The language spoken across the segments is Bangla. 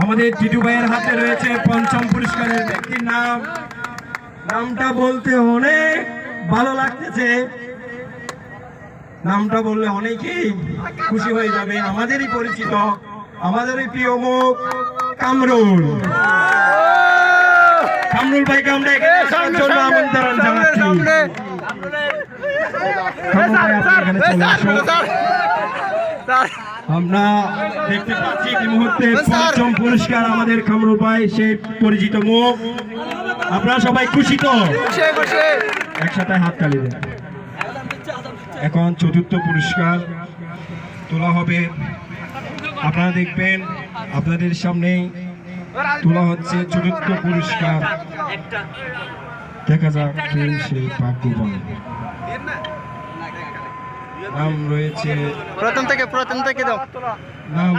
আমাদের টিটু ভাইয়ের হাতে রয়েছে পঞ্চম পুরস্কারের ব্যক্তির নাম। নামটা বলতে অনেক ভালো লাগতেছে, নামটা বললে অনেকেই খুশি হয়ে যাবে। আমাদেরই পরিচিত, আমাদেরই প্রিয় মুখ কামরুল। কামরুল ভাইকে আমরা এখানে আসার জন্য আমন্ত্রণ জানাচ্ছি। কামরুল ভাই, আপনি এখানে চলে আসুন। আমরা দেখতে পাচ্ছি এই মুহূর্তে পঞ্চম পুরস্কার আমাদের কামরুল ভাই, সেই পরিচিত মুখ। আপনারা সবাই খুশি তো? একসাথে হাত তালি দেন। এখন চতুর্থ পুরস্কার তোলা হবে, আপনারা দেখবেন আপনাদের সামনেই তোলা হচ্ছে চতুর্থ পুরস্কার। দেখা যাক কে সেই ভাগ্যবান। নাম রয়েছে প্রথম থেকে দাও নাম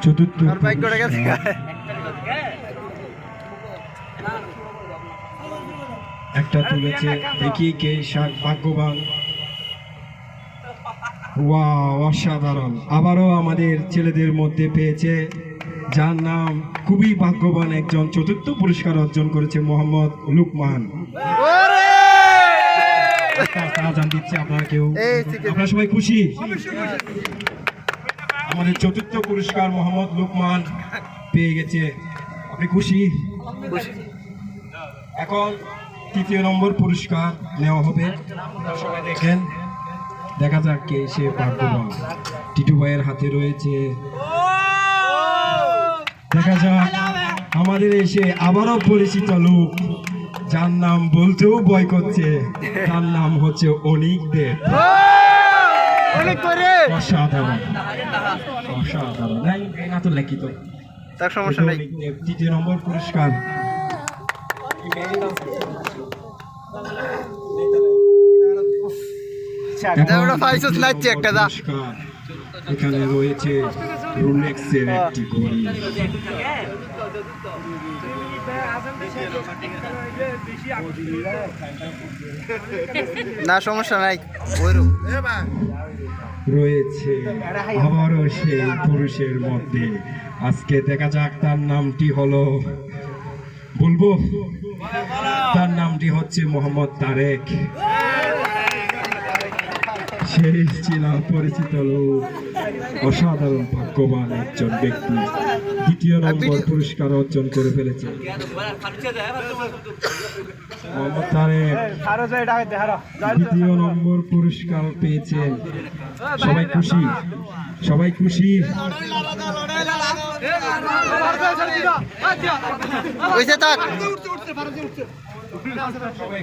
চতুর্থ একটা তুলেছে, দেখি কে ভাগ্যবান। ওয়াও, অসাধারণ! আবারও আমাদের ছেলেদের মধ্যে পেয়েছে, যার নাম খুবই ভাগ্যবান একজন, চতুর্থ পুরস্কার অর্জন করেছে মোহাম্মদ লুকমান। জান দিচ্ছে আপনারা কেউ, আপনারা সবাই খুশি? আমাদের চতুর্থ পুরস্কার মোহাম্মদ লুকমান পেয়ে গেছে, আপনি খুশি? এখন তৃতীয় নম্বর পুরস্কার নেওয়া হবে, সবাই দেখেন, দেখা যাক কে সে ভাগ্যবান। টিটু ভাইয়ের হাতে রয়েছে, দেখা যাক আমাদের এসে আবারও পরিচিত লোক, যার নাম বলতেও ভয় করছে, তার নাম হচ্ছে অনিক দেব। অসাধারণ, অসাধারণ। না তো লিখিত, তার সমস্যা নেই। তৃতীয় নম্বর পুরস্কার এখানে রয়েছে রোলেক্সের একটি ঘড়ি। না সমস্যা নাই। রয়েছে আবারও সেই পুরুষের মধ্যে, আজকে দেখা যাক তার নামটি হলো, বলবো তার নামটি হচ্ছে মোহাম্মদ তারেক। সেই ছিল পরিচিত লোক, অসাধারণ ভাগ্যবান একজন ব্যক্তি, দ্বিতীয় নম্বর পুরস্কার অর্জন করে ফেলেছে মোহাম্মদ তারেক। দ্বিতীয় নম্বর পুরস্কার পেয়েছেন, সবাই খুশি? সবাই খুশি?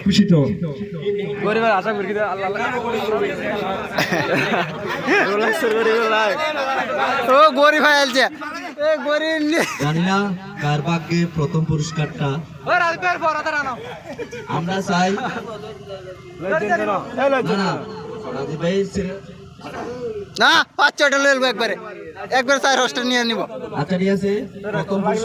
খুশি তো? আশা করি জানি না কার ভাগ্যে প্রথম পুরস্কারটা, আমরা চাই না ৫-৬টা একবারে 4 হোস্টেল নিয়ে নিব। আচ্ছা ঠিক আছে, প্রথম